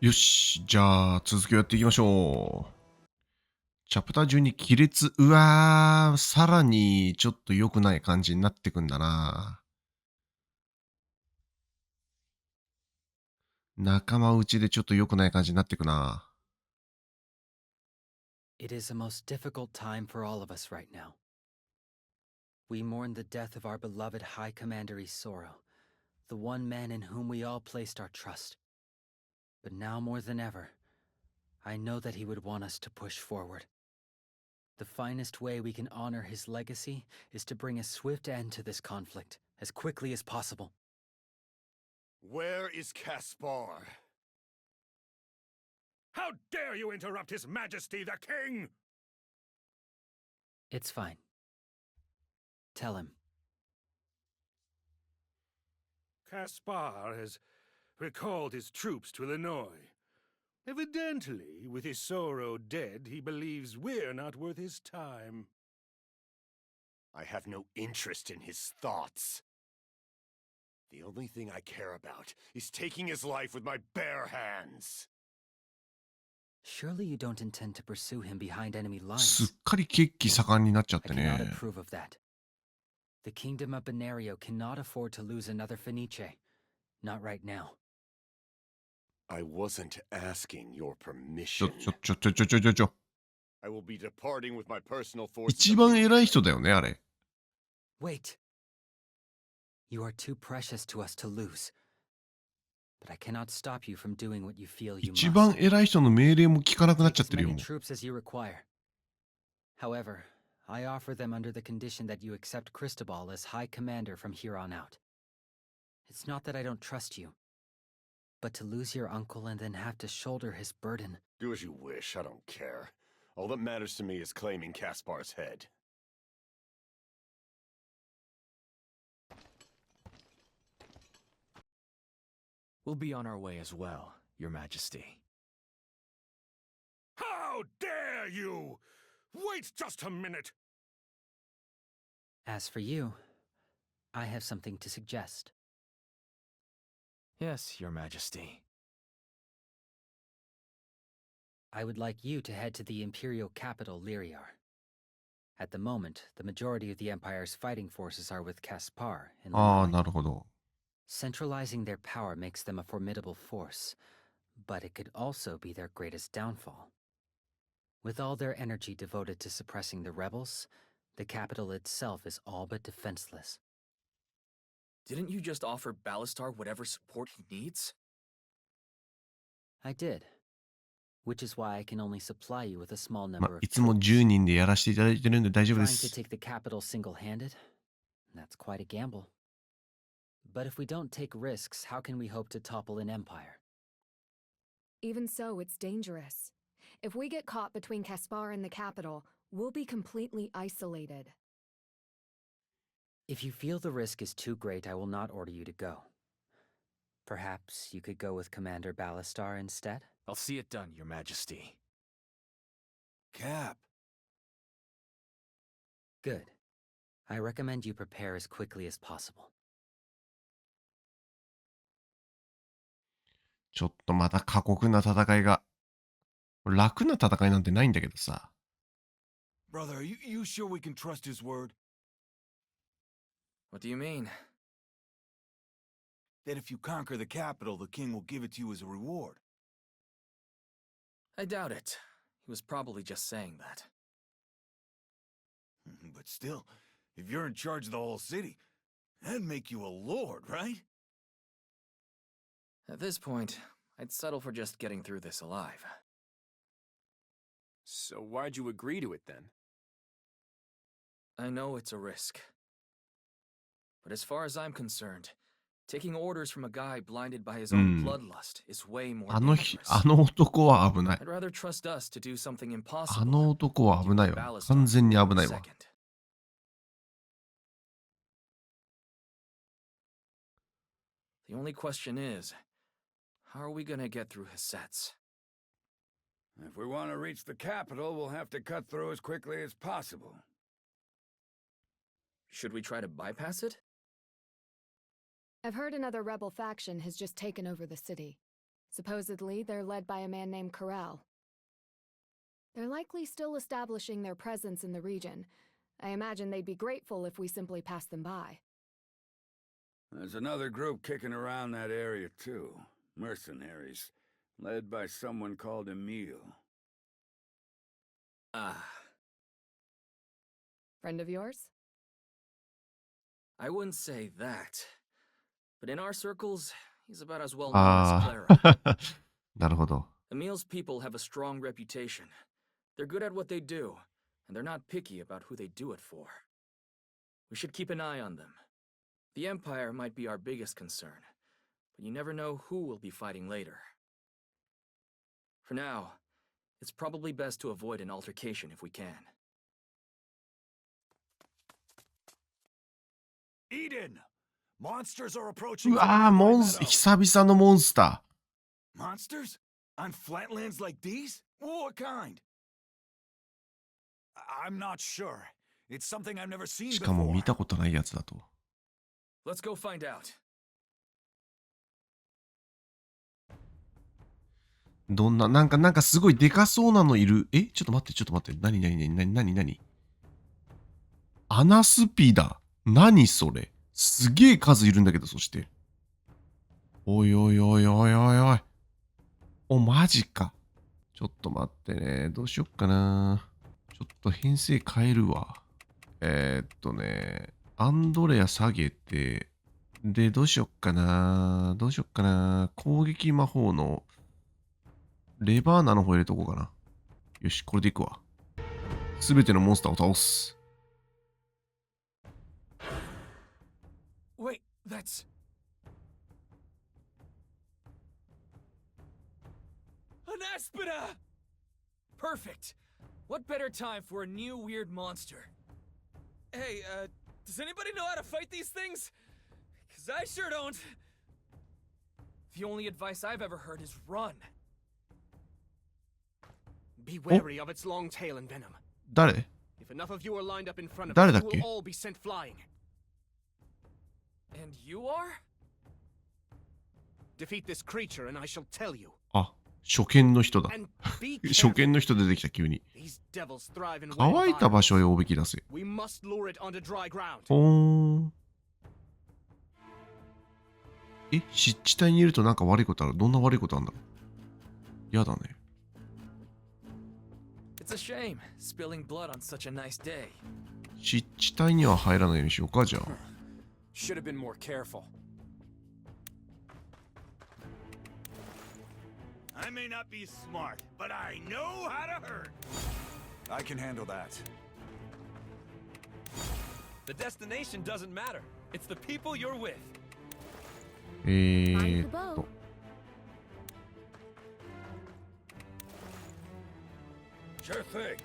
よし、じゃあ続きをやっていきましょう。チャプター12亀裂。うわー、さらにちょっと良くない感じになってくんだな。仲間内でちょっと良くない感じになってくな。It is a most difficult time for all of us right now. We mourn the death of our beloved High Commander Isoro, the one man in whom we all placed our trust. But now more than ever, I know that he would want us to push forward. The finest way we can honor his legacy is to bring a swift end to this conflict as quickly as possible. Where is Caspar? How dare you interrupt His Majesty the King? It's fine. Tell him. Caspar has recalled his troops to Illinois. Evidently, with his sorrow dead, he believes we're not worth his time. I have no interest in his thoughts. The only thing I care about is taking his life with my bare hands. Surely you don't intend to pursue him behind enemy すっ lines. かり血気盛んになっちゃっ I て cannot ね。 approve of that. The kingdom of Benerio cannot afford to lose another Fenice. Not right now. I wasn't asking your ちょ permission. I will be departing with my personal forces. 一番偉い人だよね、あれ。Wait. You are too precious to us to lose. But I cannot stop you from doing what you feel you 一番 must. 偉い人の命令も聞かなくなっ Take ちゃっ as てるよ。 many もう troops as you require. However, I offer them under the condition that you accept Cristobal as High Commander from here on out. It's not that I don't trust you, but to lose your uncle and then have to shoulder his burden. Do as you wish, I don't care. All that matters to me is claiming Caspar's head. We'll be on our way as well, Your Majesty. How dare you! Wait just a minute! As for you, I have something to suggest. Yes, Your Majesty. I would like you to head to the imperial capital, Lyriar. At the moment, the majority of the Empire's fighting forces are with Caspar in ああ、 Illinois. なるほど。 Centralizing their power makes them a formidable force, but it could also be their greatest downfall. With all their energy devoted to suppressing the rebels, the capital itself is all but defenseless. Didn't you just offer Ballastar whatever support he needs? I did, which is why I can only supply you with a small ま number あ、 of いつも troops. 10人でやらせていただいてるんで大丈夫で Trying to す。 take the capital single-handed? That's quite a gamble. But if we don't take risks, how can we hope to topple an empire? Even so, it's dangerous. If we get caught between Caspar and the capital, we'll be completely isolated. If you feel the risk is too great, I will not order you to go. Perhaps you could go with Commander Ballastar instead? I'll see it done, Your Majesty. Cap. Good. I recommend you prepare as quickly as possible. ちょっとまた過酷な戦いが。楽な戦いなんてないんだけどさ。 Brother, are you sure we can trust his word? What do you mean? That if you conquer the capital, the king will give it to you as a reward. I doubt it. He was probably just saying that. But still, if you're in charge of the whole city, that'd make you a lord, right? At this point, I'd settle for just getting through this alive. So why'd you agree to it then? I know it's a risk. But as far as I'm concerned, taking orders from a guy blinded by his own bloodlust is way more あの日、 dangerous. あの男は危ない。 I'd rather trust us to do something あの impossible. 男は危ないわ。完全に危ないわ。 Second. The only question is, how are we gonna get through his sets? If we want to reach the capital, we'll have to cut through as quickly as possible. Should we try to bypass it? I've heard another rebel faction has just taken over the city. Supposedly, they're led by a man named Corel. They're likely still establishing their presence in the region. I imagine they'd be grateful if we simply passed them by. There's another group kicking around that area too. Mercenaries, led by someone called Emile. Ah, Friend of yours? I wouldn't say that. But in our circles, he's about as well known as あ Clara. あ、なるほど。 Emile's people have a strong reputation. They're good at what they do, and they're not picky about who they do it for. We should keep an eye on them. The Empire might be our biggest concern, but you never know who will be fighting later. For now, it's probably best to avoid an altercation if we can. Eden! Monsters are う approaching. わ from ー、nearby モンス、 meadow. 久々のモンスタ Monsters? On flatlands like these? What kind? I'm not sure. It's something I've never ー。 seen しかも before. 見たことないやつだと。 Let's go find out. どんな、なんかすごいでかそうなのいる。え、ちょっと待って、ちょっと待って。なにアナスピだ。何それ。すげえ数いるんだけど、そして。おいおいおいおいおいおい。お、マジか。ちょっと待ってね。どうしよっかな。ちょっと編成変えるわ。アンドレア下げて、で、どうしよっかな。攻撃魔法のレバーナの方入れとこうかな。よし、これでいくわ。すべてのモンスターを倒す。Wait, that's... An Aspida! Perfect! What better time for a new weird monster? Hey, does anybody know how to fight these things? 'Cause I sure don't. The only advice I've ever heard is run. Be wary of its long tail and venom. 誰 If enough of you are lined up in front of誰 it, だっ you け will all be sent flying. And you are? Defeat this creature and I shall tell you. あ、初見の人だ。 And be 初 careful. 見の人出てきた、急に。 These devils thrive in 乾いた wet 場所へ environments. おびき出せ。 We must lure it onto dry ground. ほーん。え、湿地帯にいるとなんか悪いことある？どんな悪いことあるんだろう？やだね。It's a shame, spilling blood on such a nice day. 湿地帯には入らないようにしようか、じゃあ。 Should have been more careful. I may not be smart, but I know how to hurt. I can handle that. The destination doesn't matter. It's the people you're with. と。 Sure thing.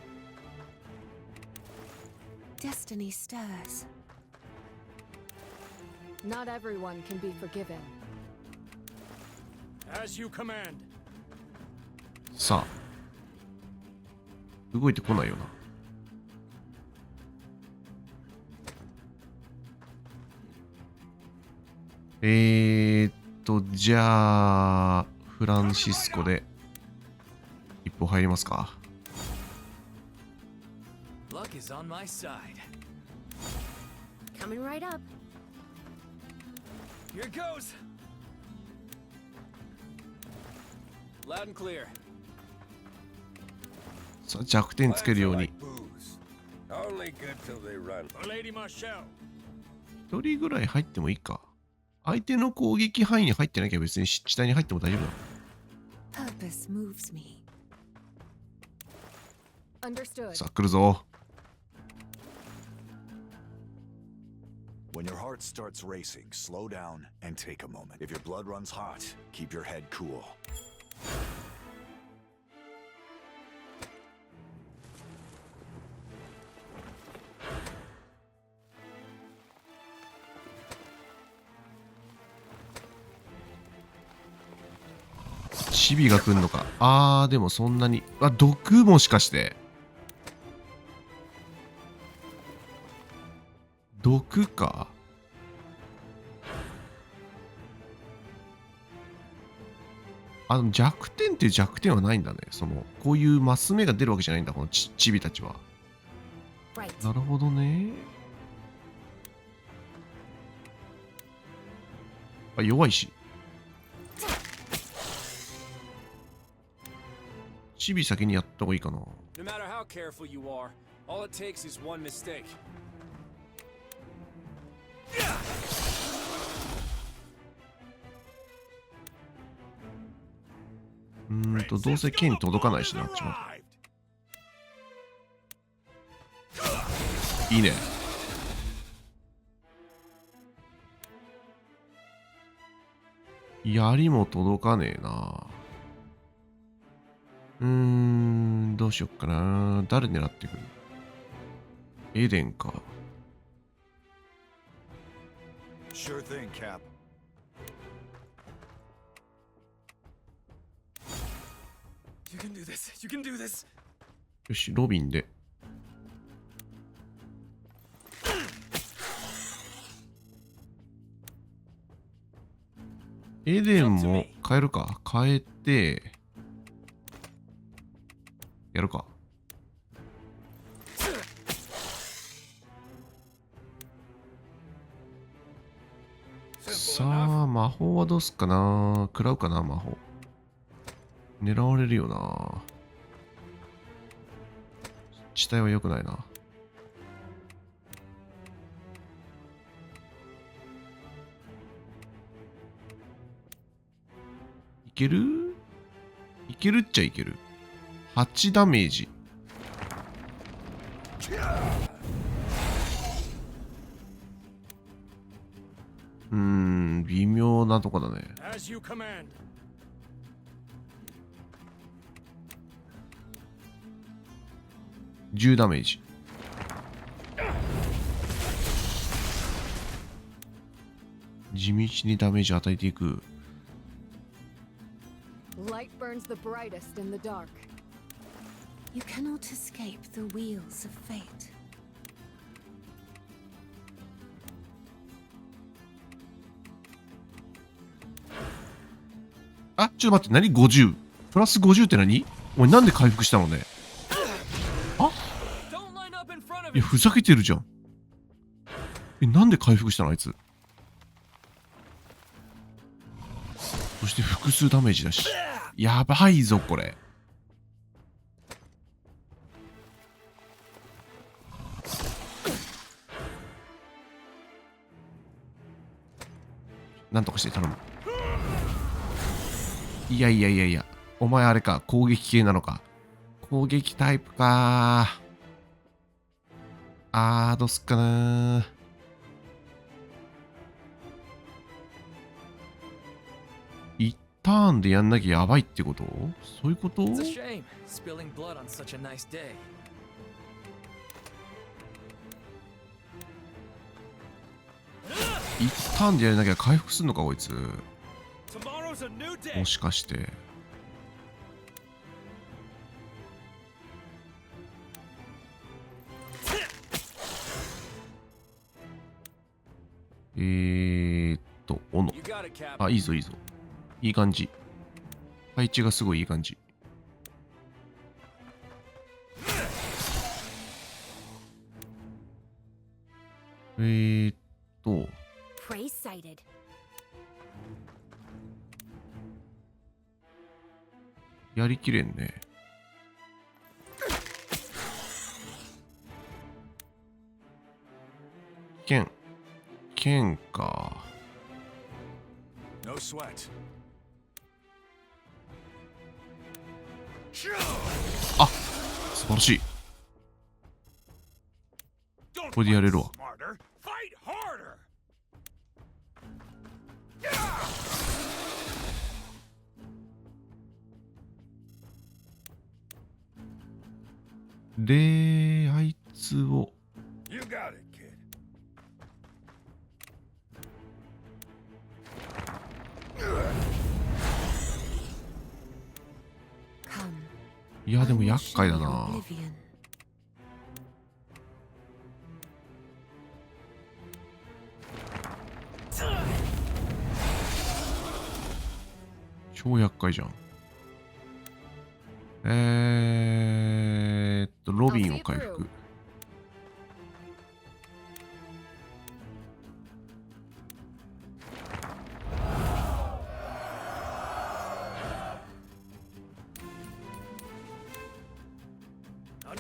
Destiny stirs. Not everyone can be forgiven. As you command. さあ。動いてこないよな。じゃあ、フランシスコで一歩入りますか。Luck is on my side. Coming right up. Here goes. Loud and clear. さあ、弱点つけるように。 Only good till they run. Lady Marshall. 一人ぐらい入ってもいいか。相手の攻撃範囲に入ってなきゃ別に湿地帯に入っても大丈夫だ。 Purpose moves me. Understood. さあ、来るぞ。 When your heart starts racing, slow down and take a moment. If your blood runs hot, keep your head cool. .チビが来んのか。でもそんなに。毒もしかして。毒か。弱点っていう弱点はないんだね。こういうマス目が出るわけじゃないんだ、このチビたちは。なるほどね。あ、弱いし。チビ先にやった方がいいかな。No matter how careful you are, all it takes is one mistake. どうせ剣届かないしな、あっちまで。いいね。槍も届かねえな。どうしよっかな。誰狙ってくる？エデンか。Sure thing, Cap. よし、ロビンで。エデンも変えるか。変えて、やるか。さあ、魔法はどうすっかな。食らうかな、魔法。狙われるよな。地帯は良くないな。いける？いけるっちゃいける。8ダメージ。微妙なとこだね。As you command. 10ダメージ。地道にダメージ与えていく。Light burns the brightest in the dark. You cannot escape the wheels of fate. あ、ちょっと待って、何 ?50。プラス50って何？お前なんで回復したのね。あ？いや、ふざけてるじゃん。なんで回復したのあいつ。そして複数ダメージだし。やばいぞ、これ。なんとかして頼む。いやいやいやいや。お前あれか。攻撃系なのか。攻撃タイプか。どうすっかな。一ターンでやんなきゃやばいってこと？そういうこと？ It's a shame, spilling blood on such a nice day. 一ターンでやらなきゃ回復すんのかこいつ。 Tomorrow's a new day. もしかして斧。 You got it, Cap. あ、いいぞいいぞ。いい感じ。配置がすごいいい感じ。Prey sighted. やりきれんね。剣か。 No sweat. あ、素晴らしい。これでやれるわ。 Smarter. Fight harder. で、あいつを。 You got it, kid. いや、でも厄介だな。超厄介じゃん。ロビンを回復。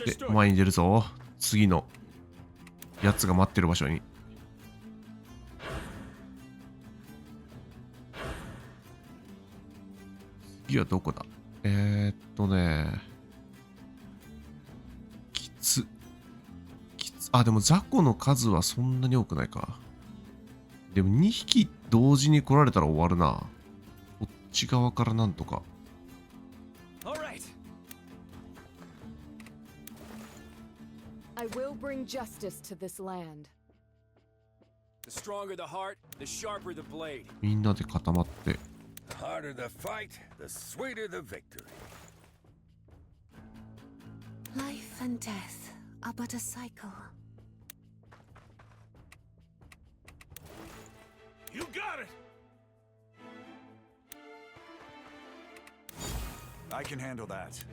で、前に出るぞ。次のやつが待ってる場所に。次はどこだ？きつ。あ、でも雑魚の数はそんなに多くないか。でも2匹同時に来られたら終わるな。こっち側からなんとか。I will bring justice to this land. The stronger the heart, the sharper the blade. みんなで固まって。The harder the fight, the sweeter the victory. Life and death are but a cycle. You got it! I can handle that.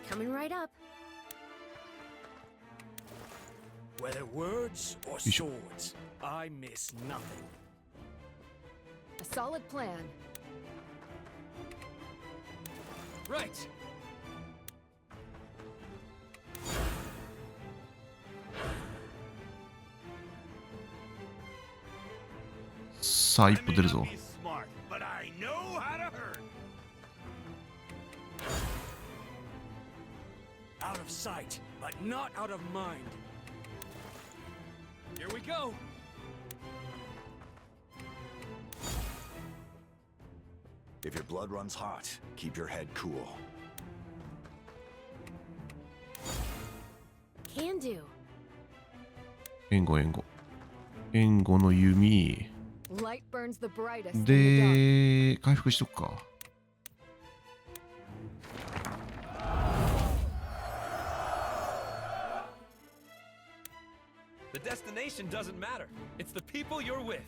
Coming right up. Whether words or swords, I miss nothing. A solid plan. Right.さあ、一歩出るぞ。Smart, but I know how to hurt. Out of sight, but not out of mind. Here we go. If your blood runs hot, keep your head cool. Can do. 援護援護。援護の弓。 Light burns the brightest in the dark. で、回復しとくか。The destination doesn't matter. It's the people you're with.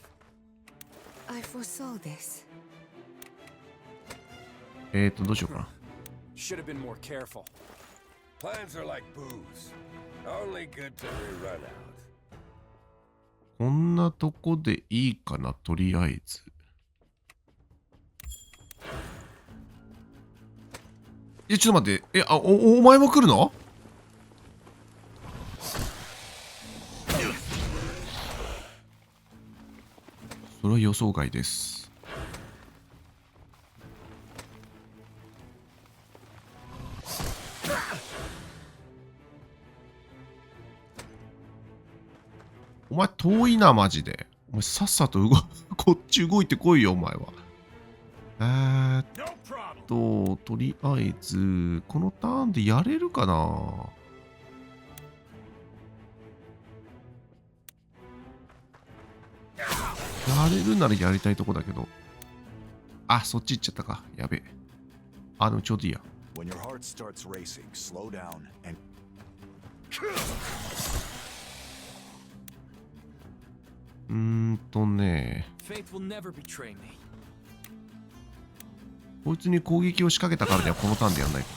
I foresaw this. どうしようかな。Should have been more careful. Plans are like booze. Only good till they run out. こんなとこでいいかな、とりあえず。ちょっと待って。お前も来るの？それは予想外です。お前遠いな、マジで。お前さっさとこっち動いてこいよ、お前は。とりあえず、このターンでやれるかな？やれるならやりたいとこだけど。あ、そっち行っちゃったか。やべえ。あ、でもちょうどいいや。When your heart starts racing, slow down and こいつに攻撃を仕掛けたからにはこのターンでやんないと。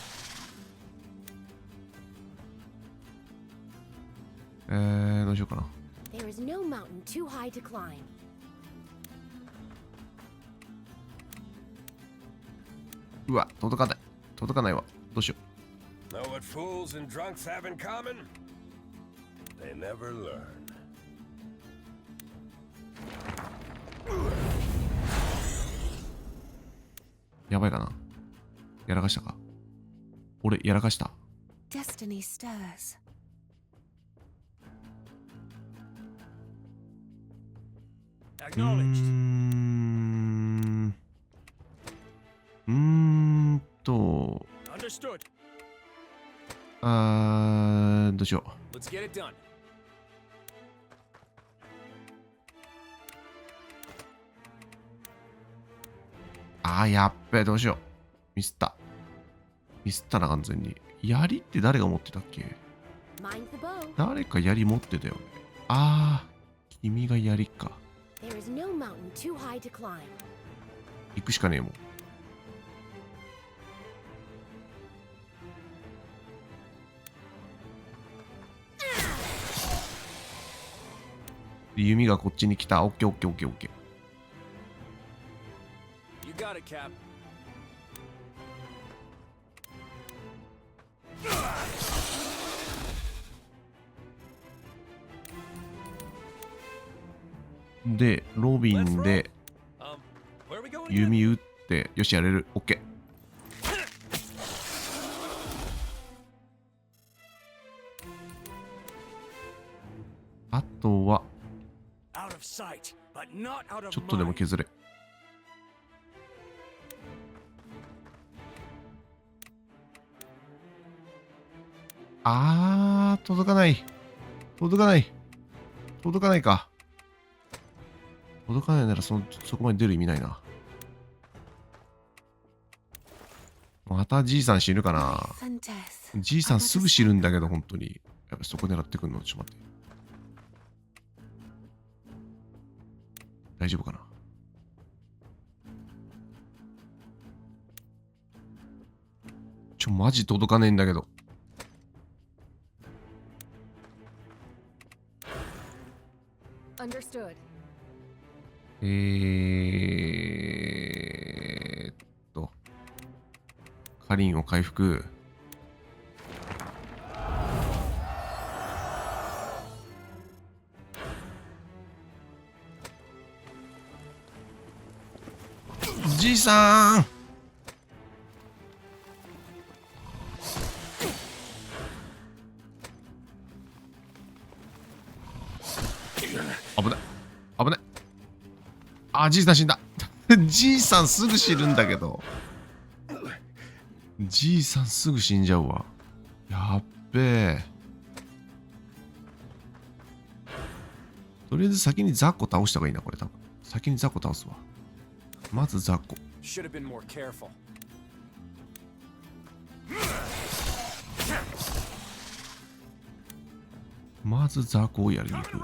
どうしようかな。There is no mountain too high to climb. うわ、届かない。届かないわ。どうしよう。 Know what fools and drunks have in common? They never learn. やばいかな。やらかしたか。俺、やらかした。Destiny stirs. どうしよう。 Let's get it done. やっべ、どうしよう。ミスった。ミスったな、完全に。槍って誰が持ってたっけ？ Mind the bow. 誰か槍持ってたよね。君が槍か。There is no mountain too high to climb. 行くしかねえもん。弓がこっちに来た。オッケーオッケーオッケーオッケー。You got it, Cap. で、ロビンで Where are we going? 弓打って、よし、やれる。オッケー。あとは、ちょっとでも削れ。届かない。届かない。届かないか。届かないならそこまで出る意味ないな。またじいさん死ぬかな。じいさんすぐ死ぬんだけど、本当に。やっぱそこ狙ってくんの。ちょっと待って。大丈夫かな。マジ届かねえんだけど。Understood. カリンを回復。じいさん。危ない危ない。じいさん死んだ。じいさんすぐ死ぬんだけど。じいさんすぐ死んじゃうわ。やっべえ。とりあえず先にザコ倒した方がいいな、これ多分。先にザコ倒すわ。まずザコ。Should have been more careful. まずザコをやりに行く。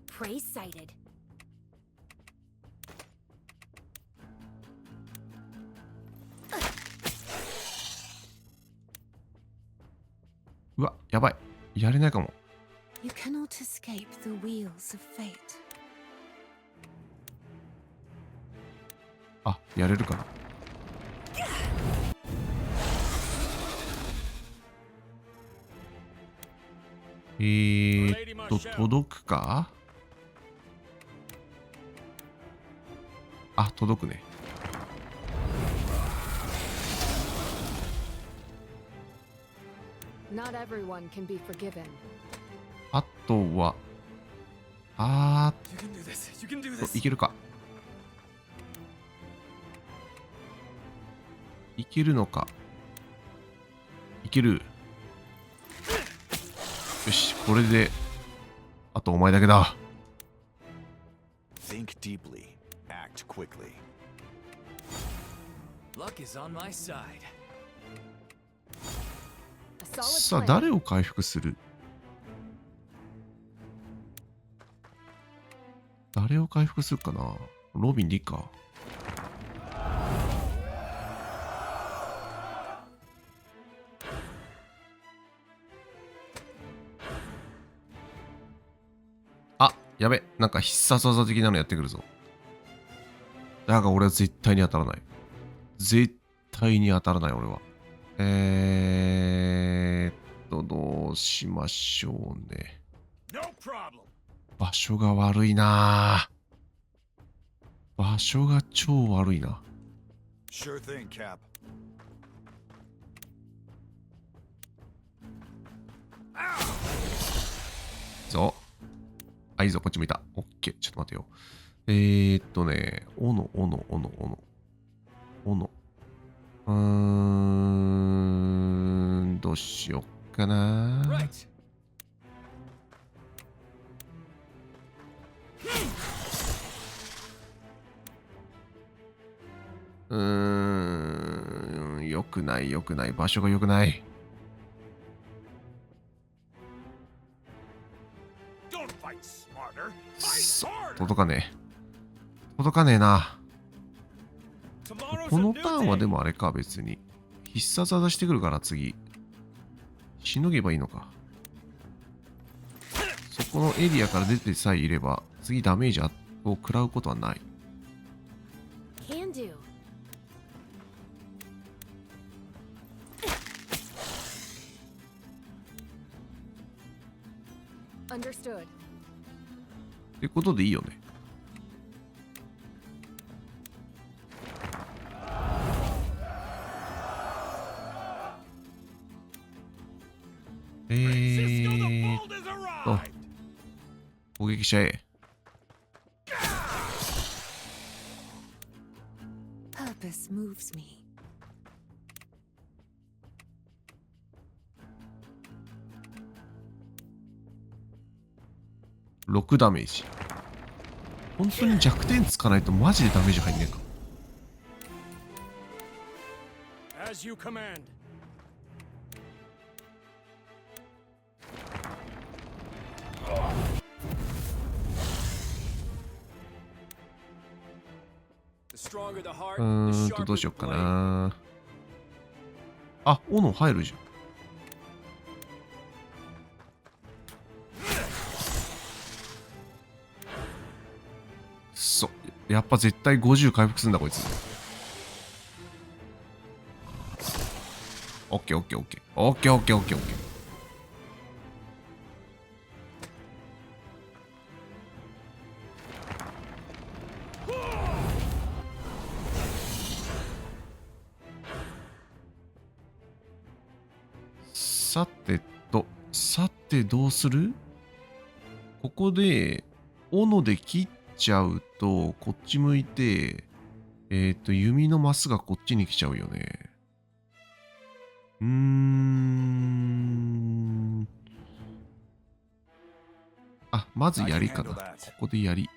Prey sighted. うわ、やばい。やれないかも。You cannot escape the wheels of fate. やれるかな。届くか。届くね。Not everyone can be forgiven. あとは、You can do this. You can do this. いけるか。いけるのか。いける。よし、これで、あとお前だけだ。Think deeply, act quickly. Luck is on my side. A solid さあ、 plan. 誰を回復する？誰を回復するかな。ロビンでいいか。やべ、なんか必殺技的なのやってくるぞ。だが俺は絶対に当たらない。絶対に当たらない俺は。どうしましょうね。場所が悪いな。場所が超悪いな。Sure thing, Cap. ぞ。いいぞ、こっち向いた。オッケー、ちょっと待てよ。どうしよっかな。Right. よくないよくない。場所がよくない。届かねえ。届かねえな。このターンはでもあれか、別に。必殺技してくるから次。しのげばいいのか。そこのエリアから出てさえいれば、次ダメージを食らうことはない。Can do. Understood. ってことでいいよね。攻撃しちゃえ。Purpose moves me. 6ダメージ。本当に弱点つかないとマジでダメージ入んねえか。As you command. The stronger the heart, どうしよっかな。あ、斧入るじゃん。やっぱ絶対50回復するんだこいつ。オッケーオッケーオッケーオッケーオッケーオッケーオッケー。さてどうする？ここで斧で切っちゃうとこっち向いて弓のマスがこっちに来ちゃうよね。あ、まず槍かな。ここで槍。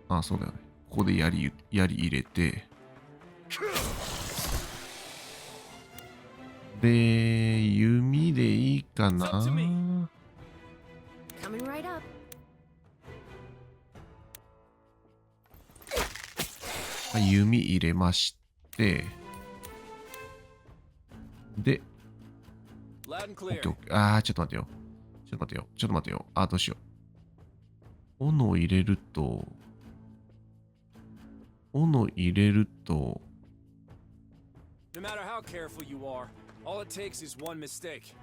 あ、そうだよね。ここで槍入れて。で、弓でいいかな。Coming right up. 弓入れまして。で、オッケーオッケー。あー、ちょっと待ってよ。ちょっと待ってよ。あ、どうしよう。斧入れると、no matter how careful you are, all it takes is one mistake.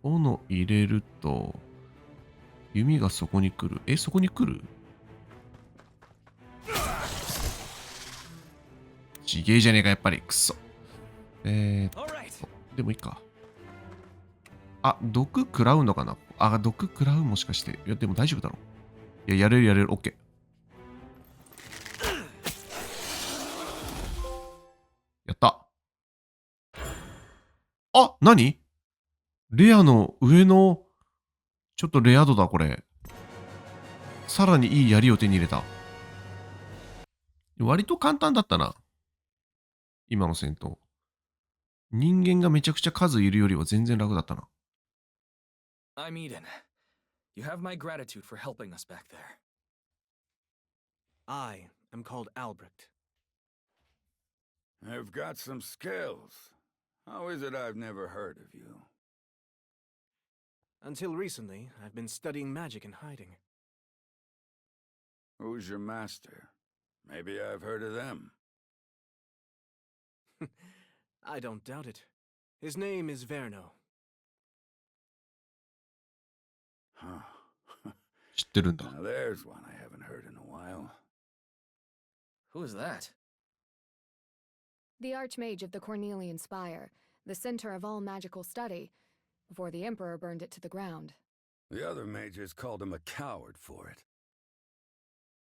斧入れると、弓がそこに来る。そこに来る？ちげえじゃねえか、やっぱり。くそ。でもいいか。あ、毒食らうのかな。あ、毒食らうもしかして。いや、でも大丈夫だろう。いや、やれる。オッケー。やった。あ、何？レアの上の、ちょっとレア度だ、これ。さらにいい槍を手に入れた。割と簡単だったな。今の戦闘。人間がめちゃくちゃ数いるよりは全然楽だったな。I'm Eden. You have my gratitude for helping us back there. I am called Albrecht. I've got some skills. How is it I've never heard of you? Until recently, I've been studying magic in hiding. Who's your master? Maybe I've heard of them. I don't doubt it. His name is Verno. 知ってるんだ。Now there's one I haven't heard in a while. Who is that? The Archmage of the Cornelian Spire, the center of all magical study, before the Emperor burned it to the ground. The other mages called him a coward for it.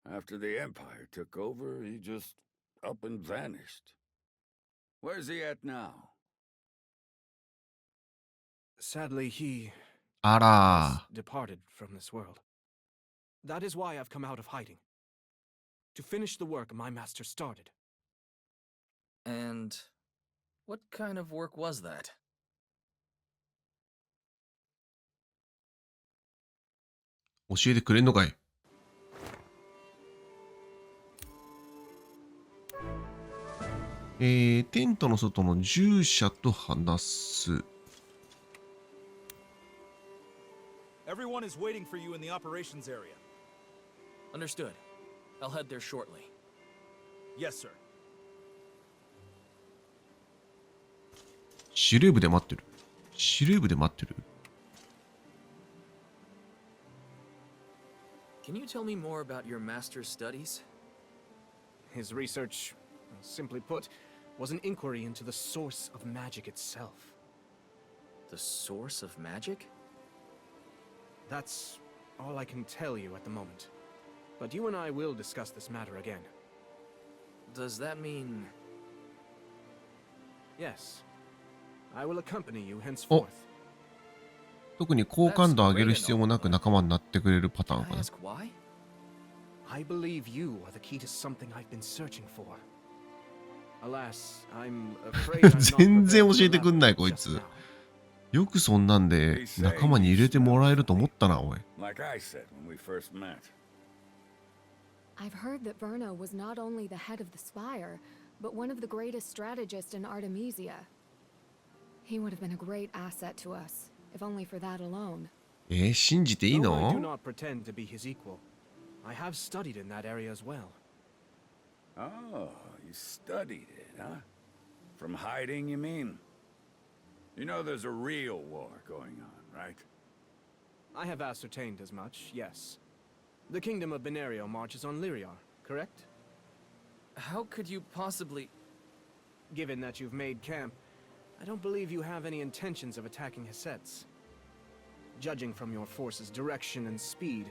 After the Empire took over, he just up and vanished. Where's he at now? Sadly, he あ has ら departed from this world. That is why I've come out of hiding. To finish the work my master started. And What kind of work was that? 教えてくれんのかい。テントの外の従者と話す。Everyone is waiting for you in the operations area. Understood. I'll head there shortly. Yes, sir. 司令部で待ってる。司令部で待ってる。Can you tell me more about your master's studies? His research, simply put, was an inquiry into the source of magic itself. The source of magic? That's all I can tell you at the moment. But you and I will discuss this matter again. Does that mean... Yes. I will accompany you henceforth. 特に好感度上げる必要もなく仲間になってくれるパターン Can か I な。 ask why? I believe you are the key to something I've been searching for. Alas, I'm afraid I'm not 全然 prepared 教 to えてくんない elaborate こい just つ。 now. よくそんなんで仲間に入れてもらえると思ったな、おい。 Like I said when we first met. I've heard that Verno was not only the head of the Spire, but one of the greatest strategists in Artemisia. He would have been a great asset to us, if only for that alone. 信じていい Though I do の？ not pretend to be his equal, I have studied in that area as well. Oh, you studied it, huh? From hiding, you mean? You know there's a real war going on, right? I have ascertained as much, yes. The kingdom of Benerio marches on Lyriar, correct? How could you possibly... Given that you've made camp, I don't believe you have any intentions of attacking Hesets. Judging from your force's direction and speed,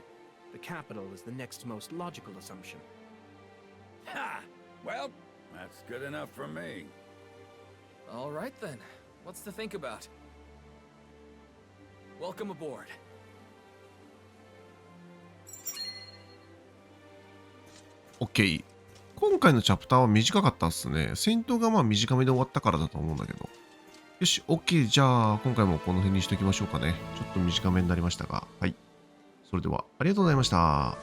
the capital is the next most logical assumption. Ha! Well, that's good enough for me. All right then. What's to think about? Welcome aboard. OK。今回のチャプターは短かったっすね。戦闘がまあ短めで終わったからだと思うんだけど。よし、OK。じゃあ、今回もこの辺にしときましょうかね。ちょっと短めになりましたが。はい。それでは、ありがとうございました。